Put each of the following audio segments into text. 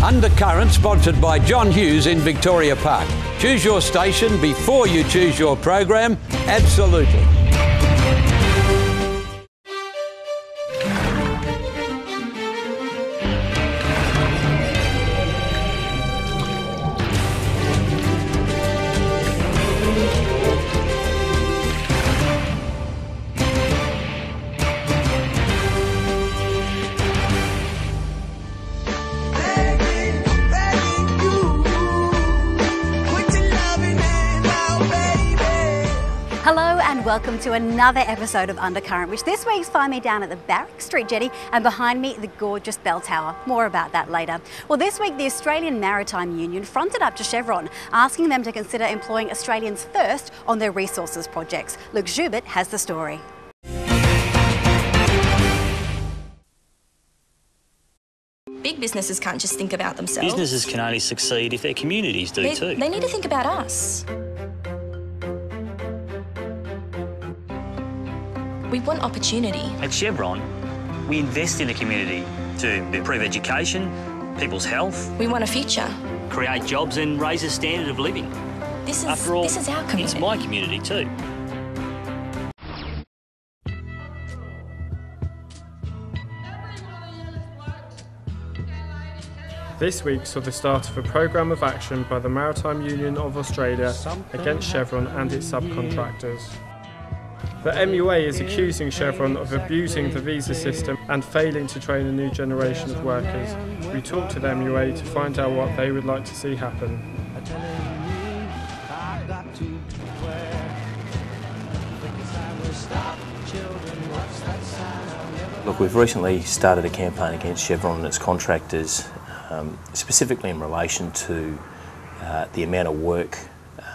Undercurrent, sponsored by John Hughes in Victoria Park. Choose your station before you choose your program. Absolutely. Hello and welcome to another episode of Undercurrent, which this week's find me down at the Barrack Street Jetty and behind me the gorgeous bell tower. More about that later. Well, this week the Australian Maritime Union fronted up to Chevron, asking them to consider employing Australians first on their resources projects. Luke Schubert has the story. Big businesses can't just think about themselves. Businesses can only succeed if their communities do too. They need to think about us. We want opportunity. At Chevron, we invest in the community to improve education, people's health. We want a future. Create jobs and raise the standard of living. After all, this is our community. It's my community too. This week saw the start of a programme of action by the Maritime Union of Australia against Chevron and its subcontractors. The MUA is accusing Chevron of abusing the visa system and failing to train a new generation of workers. We talked to the MUA to find out what they would like to see happen. Look, we've recently started a campaign against Chevron and its contractors, specifically in relation to the amount of work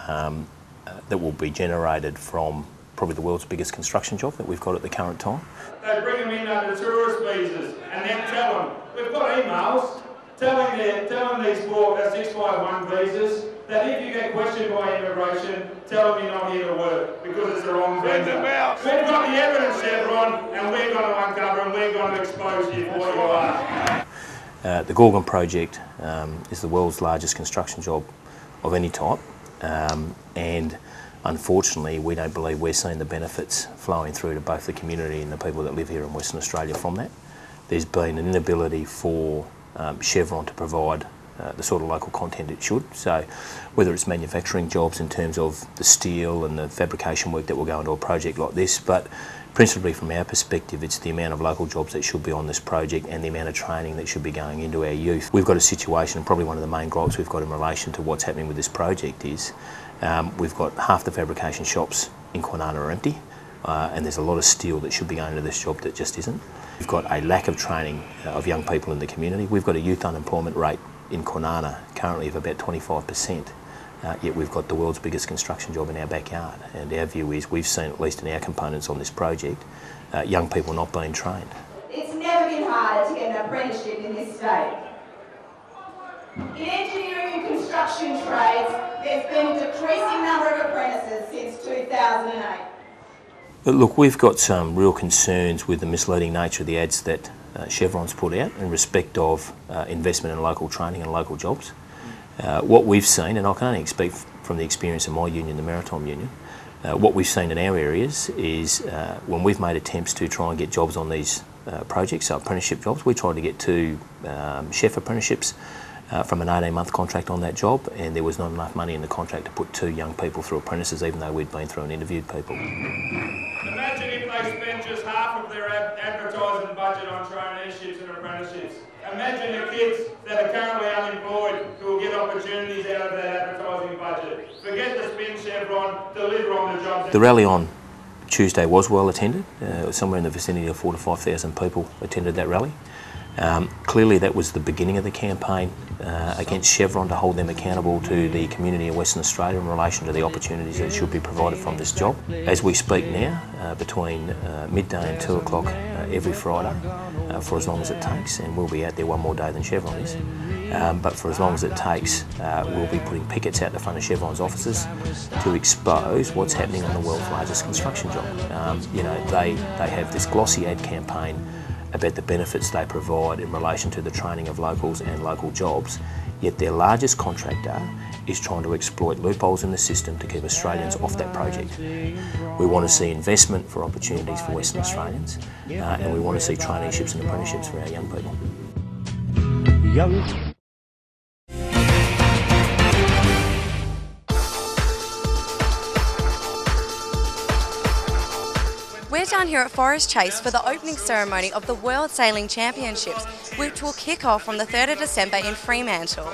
that will be generated from probably the world's biggest construction job that we've got at the current time. They bring them in under tourist visas and then tell them, we've got emails telling these poor 651 visas that if you get questioned by immigration, tell them you're not here to work because it's the wrong visa. We've got the evidence, Chevron, and we're going to uncover and we're going to expose you for what you are. The Gorgon project is the world's largest construction job of any type, and unfortunately we don't believe we're seeing the benefits flowing through to both the community and the people that live here in Western Australia from that. There's been an inability for Chevron to provide the sort of local content it should. So whether it's manufacturing jobs in terms of the steel and the fabrication work that will go into a project like this, but principally from our perspective it's the amount of local jobs that should be on this project and the amount of training that should be going into our youth. We've got a situation, and probably one of the main gripes we've got in relation to what's happening with this project is we've got half the fabrication shops in Kwinana are empty, and there's a lot of steel that should be going into this job that just isn't. We've got a lack of training of young people in the community. We've got a youth unemployment rate in Kwinana currently of about 25%, yet we've got the world's biggest construction job in our backyard. And our view is we've seen, at least in our components on this project, young people not being trained. It's never been harder to get an apprenticeship in this state. In engineering and construction trades, there's been a decreasing number of apprentices since 2008. But look, we've got some real concerns with the misleading nature of the ads that Chevron's put out in respect of investment in local training and local jobs. What we've seen, and I can only speak from the experience of my union, the Maritime Union, what we've seen in our areas is when we've made attempts to try and get jobs on these projects, so apprenticeship jobs, we tried to get 2 chef apprenticeships from an 18-month contract on that job, and there was not enough money in the contract to put 2 young people through apprentices, even though we'd been through and interviewed people. Imagine if they spent just half of their advertising budget on traineeships and apprenticeships. Imagine the kids that are currently unemployed who will get opportunities out of that advertising budget. Forget the spin, Chevron, deliver on the jobs. The rally on Tuesday was well attended. Somewhere in the vicinity of 4,000 to 5,000 people attended that rally. Clearly that was the beginning of the campaign against Chevron to hold them accountable to the community of Western Australia in relation to the opportunities that should be provided from this job. As we speak now, between midday and 2 o'clock every Friday, for as long as it takes, and we'll be out there one more day than Chevron is, but for as long as it takes, we'll be putting pickets out the front of Chevron's offices to expose what's happening on the world's largest construction job. You know, they have this glossy ad campaign about the benefits they provide in relation to the training of locals and local jobs, yet their largest contractor is trying to exploit loopholes in the system to keep Australians off that project. We want to see investment for opportunities for Western Australians, and we want to see traineeships and apprenticeships for our young people. We're down here at Forest Chase for the opening ceremony of the World Sailing Championships, which will kick off from the 3rd of December in Fremantle.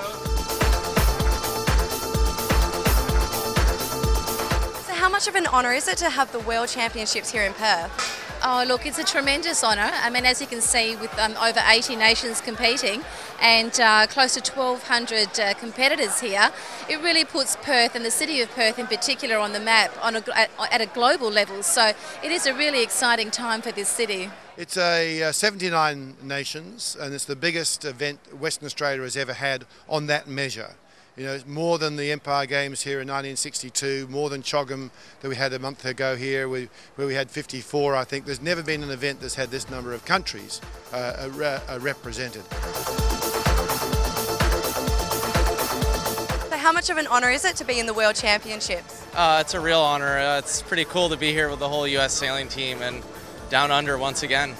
So how much of an honour is it to have the World Championships here in Perth? Oh, look, it's a tremendous honour. I mean, as you can see, with over 80 nations competing and close to 1,200 competitors here, it really puts Perth and the city of Perth in particular on the map at a global level. So it is a really exciting time for this city. It's a 79 nations, and it's the biggest event Western Australia has ever had on that measure. You know, it's more than the Empire Games here in 1962, more than Choggum that we had a month ago here, where we had 54, I think. There's never been an event that's had this number of countries represented. So how much of an honour is it to be in the World Championships? It's a real honour. It's pretty cool to be here with the whole US sailing team and down under once again.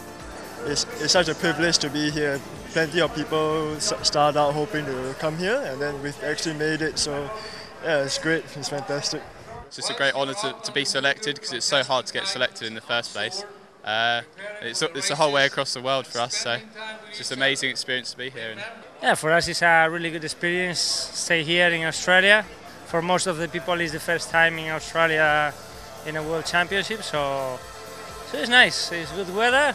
It's such a privilege to be here. Plenty of people start out hoping to come here, and then we've actually made it, so yeah, it's great, it's fantastic. It's just a great honour to be selected, because it's so hard to get selected in the first place. It's a whole way across the world for us, so it's just an amazing experience to be here. Yeah, for us it's a really good experience, stay here in Australia. For most of the people it's the first time in Australia in a World Championship, so it's nice, it's good weather.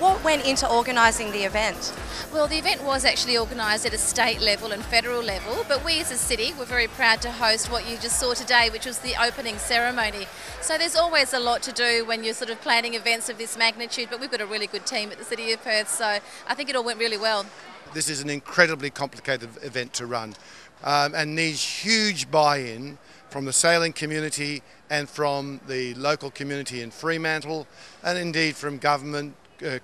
What went into organising the event? Well, the event was actually organised at a state level and federal level, but we as a city were very proud to host what you just saw today, which was the opening ceremony. So there's always a lot to do when you're sort of planning events of this magnitude, but we've got a really good team at the City of Perth, so I think it all went really well. This is an incredibly complicated event to run, and needs huge buy-in from the sailing community and from the local community in Fremantle, and indeed from government,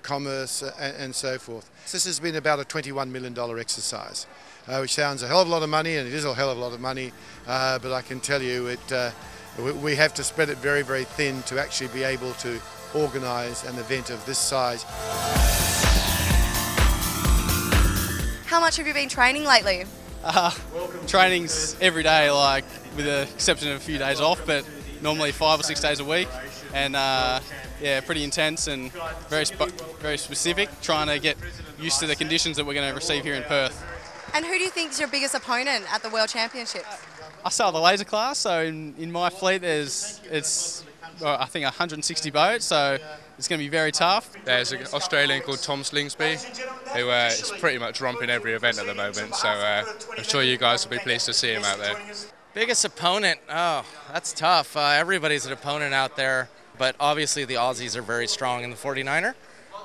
commerce and so forth. This has been about a $21 million exercise, which sounds a hell of a lot of money, and it is a hell of a lot of money, but I can tell you we have to spread it very, very thin to actually be able to organise an event of this size. How much have you been training lately? Training's every day, like with the exception of a few days off, but normally 5 or 6 days a week, and yeah, pretty intense and very specific, trying to get used to the conditions that we're going to receive here in Perth. And who do you think is your biggest opponent at the World Championships? I sail the laser class, so in my fleet it's I think 160 boats, so it's going to be very tough. There's an Australian called Tom Slingsby, who is pretty much romping every event at the moment, so I'm sure you guys will be pleased to see him out there. Biggest opponent? Oh, that's tough. Everybody's an opponent out there, but obviously the Aussies are very strong in the 49er,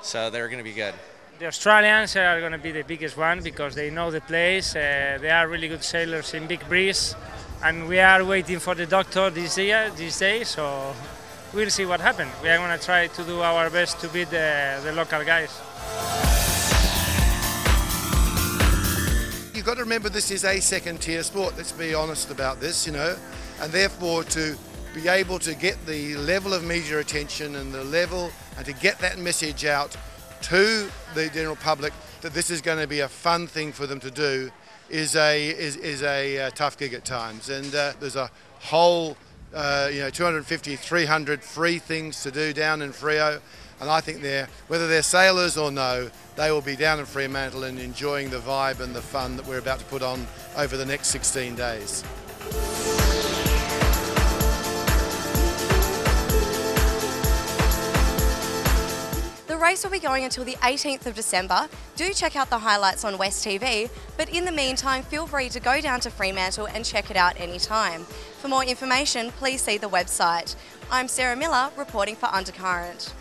so they're going to be good. The Australians are going to be the biggest one because they know the place, they are really good sailors in big breeze, and we are waiting for the doctor this day, so we'll see what happens. We are going to try to do our best to beat the local guys. You've got to remember this is a second-tier sport, let's be honest about this, you know, and therefore to be able to get the level of media attention and the level, and to get that message out to the general public that this is going to be a fun thing for them to do is a tough gig at times. And there's a whole 250, 300 free things to do down in Freo, and I think whether they're sailors or no, they will be down in Fremantle and enjoying the vibe and the fun that we're about to put on over the next 16 days. The race will be going until the 18th of December. Do check out the highlights on WTV, but in the meantime, feel free to go down to Fremantle and check it out anytime. For more information, please see the website. I'm Sarah Miller, reporting for Undercurrent.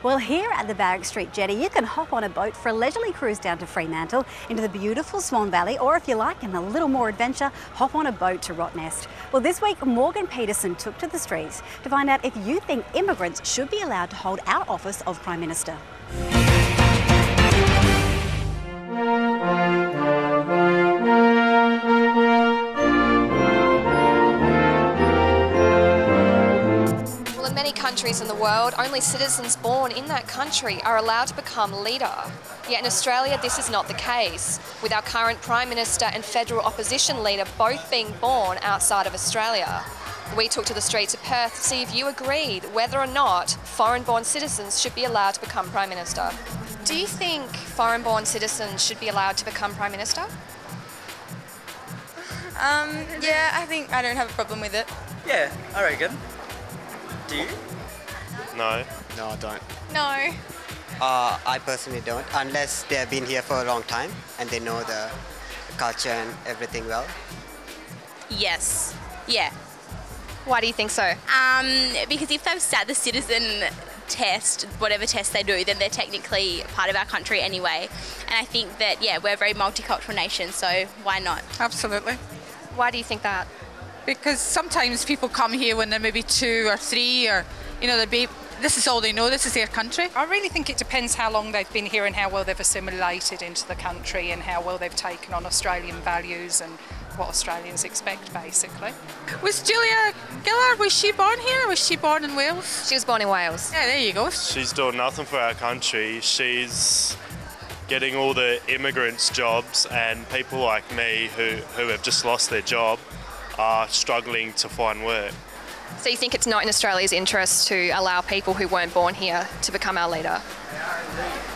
Well, here at the Barrack Street Jetty, you can hop on a boat for a leisurely cruise down to Fremantle into the beautiful Swan Valley, or if you like, in a little more adventure, hop on a boat to Rottnest. Well, this week, Morgan Peterson took to the streets to find out if you think immigrants should be allowed to hold our office of Prime Minister. Countries in the world, only citizens born in that country are allowed to become leader. Yet in Australia, this is not the case, with our current Prime Minister and federal opposition leader both being born outside of Australia. We took to the streets of Perth to see if you agreed whether or not foreign-born citizens should be allowed to become Prime Minister. Do you think foreign-born citizens should be allowed to become Prime Minister? Yeah, I don't have a problem with it. Yeah, I reckon. Do you? No. No, I don't. No. I personally don't, unless they have been here for a long time and they know the culture and everything well. Yes. Yeah. Why do you think so? Because if they've sat the citizen test, whatever test they do, then they're technically part of our country anyway. And I think that, yeah, we're a very multicultural nation, so why not? Absolutely. Why do you think that? Because sometimes people come here when they're maybe 2 or 3, or, you know, this is all they know, this is their country. I really think it depends how long they've been here and how well they've assimilated into the country and how well they've taken on Australian values and what Australians expect, basically. Was Julia Gillard, was she born here or was she born in Wales? She was born in Wales. Yeah, there you go. She's doing nothing for our country. She's getting all the immigrants jobs, and people like me who have just lost their job are struggling to find work. So you think it's not in Australia's interest to allow people who weren't born here to become our leader?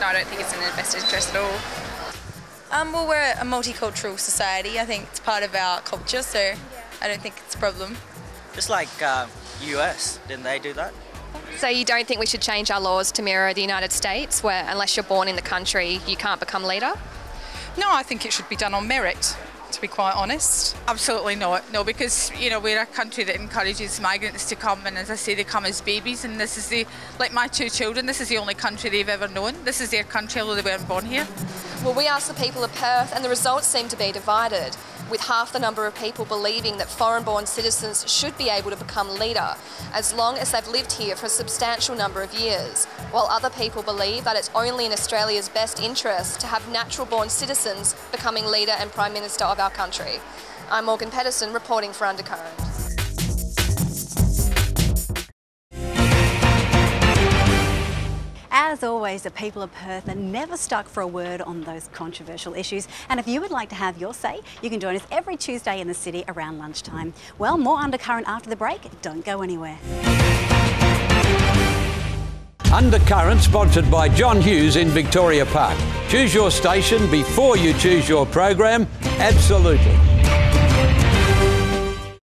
No, I don't think it's in their best interest at all. Well, we're a multicultural society. I think it's part of our culture, so I don't think it's a problem. Just like US, didn't they do that? So you don't think we should change our laws to mirror the United States, where unless you're born in the country, you can't become leader? No, I think it should be done on merit, to be quite honest. Absolutely not. No, because, you know, we're a country that encourages migrants to come, and as I say, they come as babies, and this is like my 2 children, this is the only country they've ever known. This is their country, although they weren't born here. Well, we asked the people of Perth, and the results seem to be divided, with half the number of people believing that foreign-born citizens should be able to become leader, as long as they've lived here for a substantial number of years, while other people believe that it's only in Australia's best interest to have natural-born citizens becoming leader and Prime Minister of our country. I'm Morgan Peterson, reporting for Undercurrent. As always, the people of Perth are never stuck for a word on those controversial issues. And if you would like to have your say, you can join us every Tuesday in the city around lunchtime. Well, more Undercurrent after the break. Don't go anywhere. Undercurrent, sponsored by John Hughes in Victoria Park. Choose your station before you choose your program. Absolutely.